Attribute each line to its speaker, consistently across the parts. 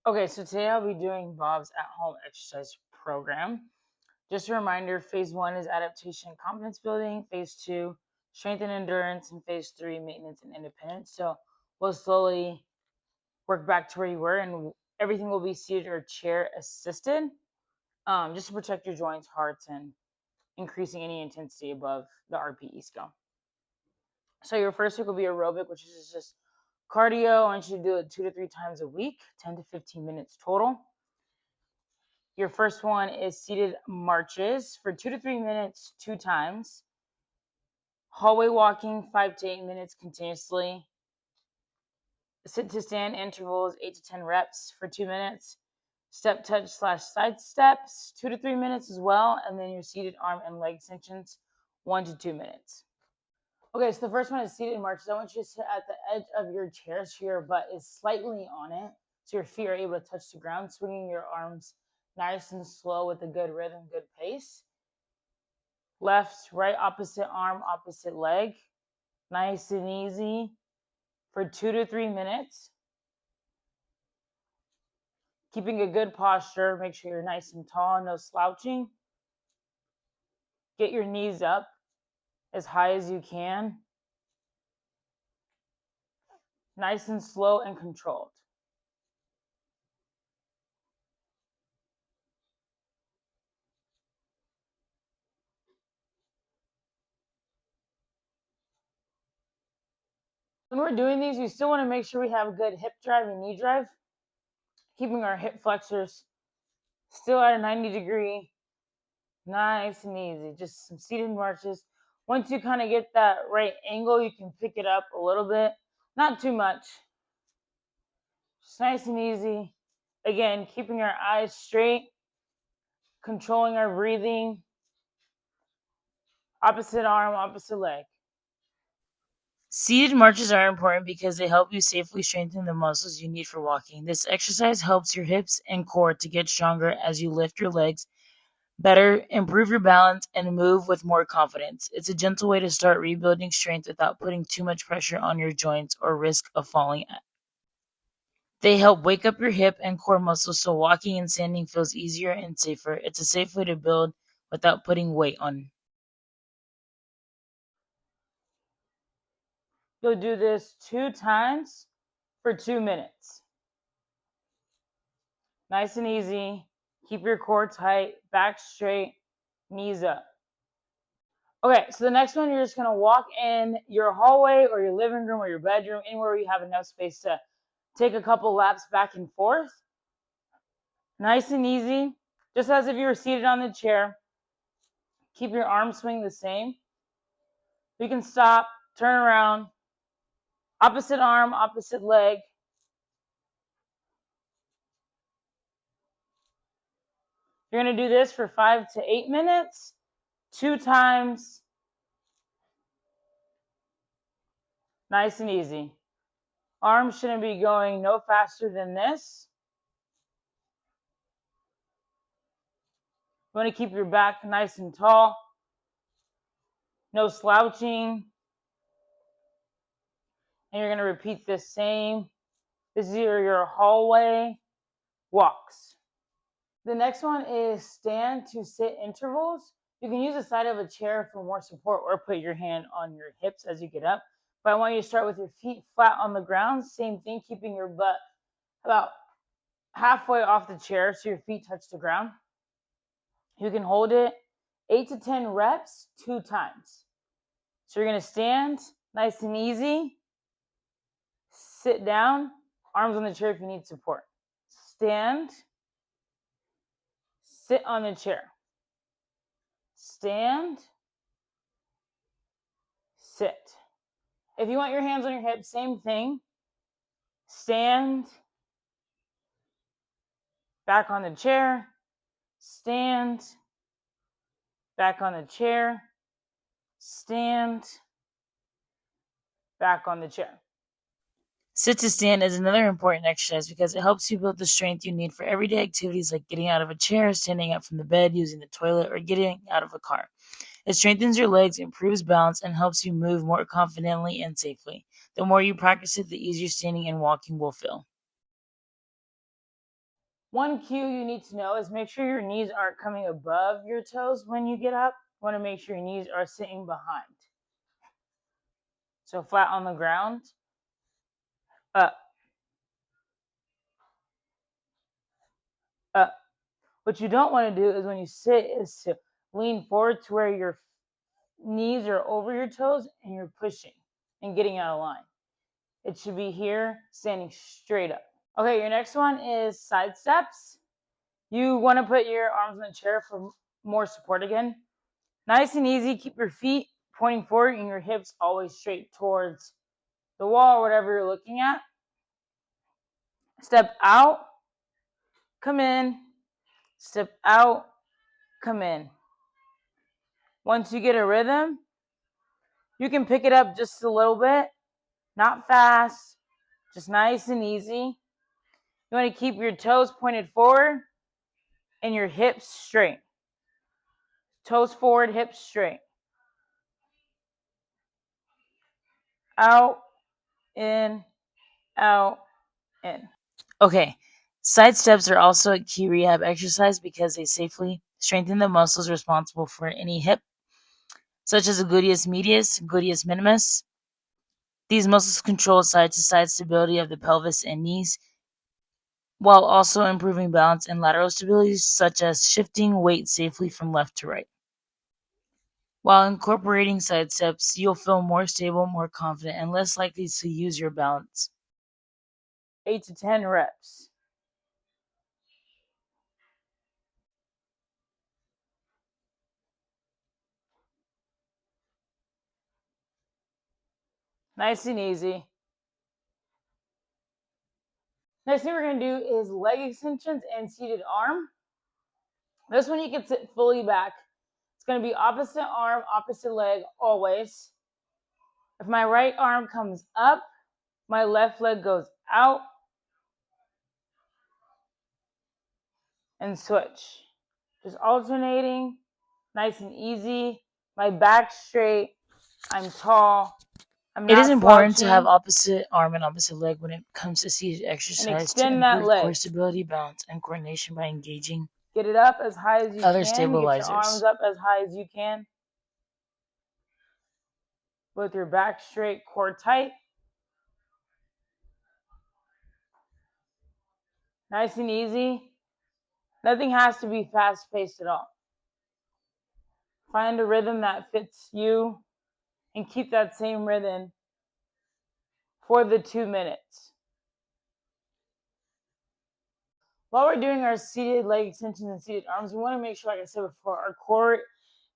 Speaker 1: Okay, so today I'll be doing Bob's at home exercise program. Just a reminder, phase one is adaptation and confidence building, phase two, strength and endurance, and phase three, maintenance and independence. So we'll slowly work back to where you were, and everything will be seated or chair assisted, just to protect your joints, hearts, and increasing any intensity above the RPE scale. So your first week will be aerobic, which is just cardio. I want you to do it 2 to 3 times a week, 10 to 15 minutes total. Your first one is seated marches for 2 to 3 minutes, 2 times. Hallway walking, 5 to 8 minutes continuously. Sit to stand intervals, 8 to 10 reps for 2 minutes. Step touch / side steps, 2 to 3 minutes as well. And then your seated arm and leg extensions, 1 to 2 minutes. Okay, so the first one is seated marches. I want you to sit at the edge of your chair so your butt is slightly on it, so your feet are able to touch the ground, swinging your arms nice and slow with a good rhythm, good pace. Left, right, opposite arm, opposite leg. Nice and easy for 2 to 3 minutes. Keeping a good posture. Make sure you're nice and tall, no slouching. Get your knees up as high as you can. Nice and slow and controlled. When we're doing these, we still want to make sure we have a good hip drive and knee drive, keeping our hip flexors still at a 90-degree, nice and easy. Just some seated marches. Once you kind of get that right angle, you can pick it up a little bit, not too much. Just nice and easy. Again, keeping our eyes straight, controlling our breathing. Opposite arm, opposite leg. Seated marches are important because they help you safely strengthen the muscles you need for walking. This exercise helps your hips and core to get stronger as you lift your legs better, improve your balance, and move with more confidence. It's a gentle way to start rebuilding strength without putting too much pressure on your joints or risk of falling. They help wake up your hip and core muscles so walking and standing feels easier and safer. It's a safe way to build without putting weight on. You'll do this 2 times for 2 minutes. Nice and easy. Keep your core tight, back straight, knees up. Okay, so the next one, you're just gonna walk in your hallway or your living room or your bedroom, anywhere where you have enough space to take a couple laps back and forth. Nice and easy, just as if you were seated on the chair. Keep your arm swing the same. You can stop, turn around, opposite arm, opposite leg. You're gonna do this for 5 to 8 minutes, 2 times. Nice and easy. Arms shouldn't be going no faster than this. You want to keep your back nice and tall. No slouching. And you're going to repeat this same. This is your hallway walks. The next one is stand to sit intervals. You can use the side of a chair for more support or put your hand on your hips as you get up. But I want you to start with your feet flat on the ground. Same thing, keeping your butt about halfway off the chair so your feet touch the ground. You can hold it 8 to 10 reps, 2 times. So you're going to stand nice and easy. Sit down, arms on the chair if you need support. Stand, sit on the chair. Stand, sit. If you want your hands on your hips, same thing. Stand, back on the chair. Stand, back on the chair. Stand, back on the chair. Sit to stand is another important exercise because it helps you build the strength you need for everyday activities like getting out of a chair, standing up from the bed, using the toilet, or getting out of a car. It strengthens your legs, improves balance, and helps you move more confidently and safely. The more you practice it, the easier standing and walking will feel. One cue you need to know is make sure your knees aren't coming above your toes when you get up. You want to make sure your knees are sitting behind. So flat on the ground, up, up. What you don't want to do is when you sit is to lean forward to where your knees are over your toes and you're pushing and getting out of line. It should be here, standing straight up. Okay, your next one is side steps. You want to put your arms on the chair for more support again. Nice and easy. Keep your feet pointing forward and your hips always straight towards the wall or whatever you're looking at. Step out, come in, step out, come in. Once you get a rhythm, you can pick it up just a little bit, not fast, just nice and easy. You want to keep your toes pointed forward and your hips straight. Toes forward, hips straight. Out, in, out, in. Okay, side steps are also a key rehab exercise because they safely strengthen the muscles responsible for any hip, such as the gluteus medius, gluteus minimus. These muscles control side-to-side stability of the pelvis and knees, while also improving balance and lateral stability, such as shifting weight safely from left to right. While incorporating side steps, you'll feel more stable, more confident, and less likely to use your balance. 8 to 10 reps. Nice and easy. Next thing we're going to do is leg extensions and seated arm. This one you can sit fully back. It's going to be opposite arm, opposite leg always. If my right arm comes up, my left leg goes out and switch. Just alternating, nice and easy. My back straight. I'm tall. It is important to have opposite arm and opposite leg when it comes to seated exercise to improve core stability, balance, and coordination by engaging. Get it up as high as you can. Stabilizers. Get your arms up as high as you can. With your back straight, core tight. Nice and easy. Nothing has to be fast-paced at all. Find a rhythm that fits you and keep that same rhythm for the 2 minutes. While we're doing our seated leg extensions and seated arms, we want to make sure, like I said before, our core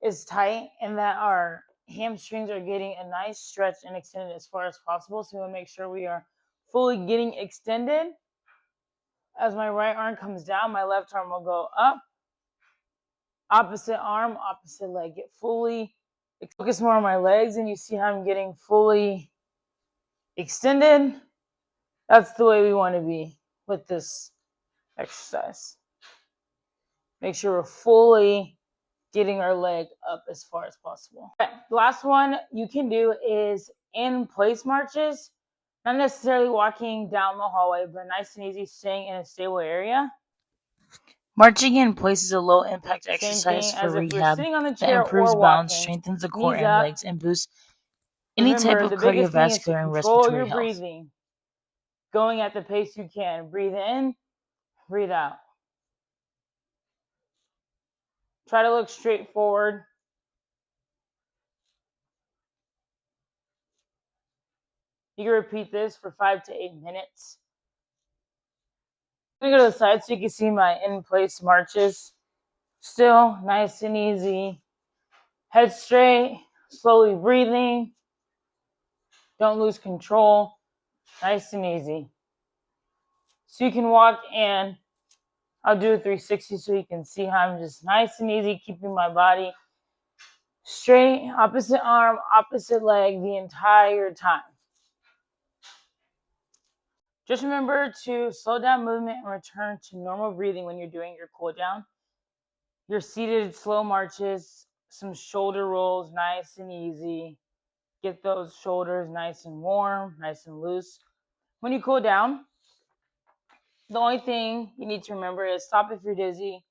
Speaker 1: is tight and that our hamstrings are getting a nice stretch and extended as far as possible. So we want to make sure we are fully getting extended. As my right arm comes down, my left arm will go up. Opposite arm, opposite leg. Get fully, focus more on my legs and you see how I'm getting fully extended. That's the way we want to be with this exercise. Make sure we're fully getting our leg up as far as possible. Okay, the last one you can do is in place marches. Not necessarily walking down the hallway, but nice and easy, staying in a stable area. Marching in place is a low impact exercise for rehab that improves balance, strengthens the core and legs, and boosts any type of cardiovascular and respiratory health. Breathing. Going at the pace you can. Breathe in, breathe out. Try to look straight forward. You can repeat this for 5 to 8 minutes. I'm going to go to the side so you can see my in-place marches. Still nice and easy. Head straight, slowly breathing. Don't lose control. Nice and easy. So you can walk in. I'll do a 360 so you can see how I'm just nice and easy, keeping my body straight, opposite arm, opposite leg the entire time. Just remember to slow down movement and return to normal breathing when you're doing your cool down. Your seated slow marches, some shoulder rolls, nice and easy. Get those shoulders nice and warm, nice and loose. When you cool down, The only thing you need to remember is stop if you're dizzy,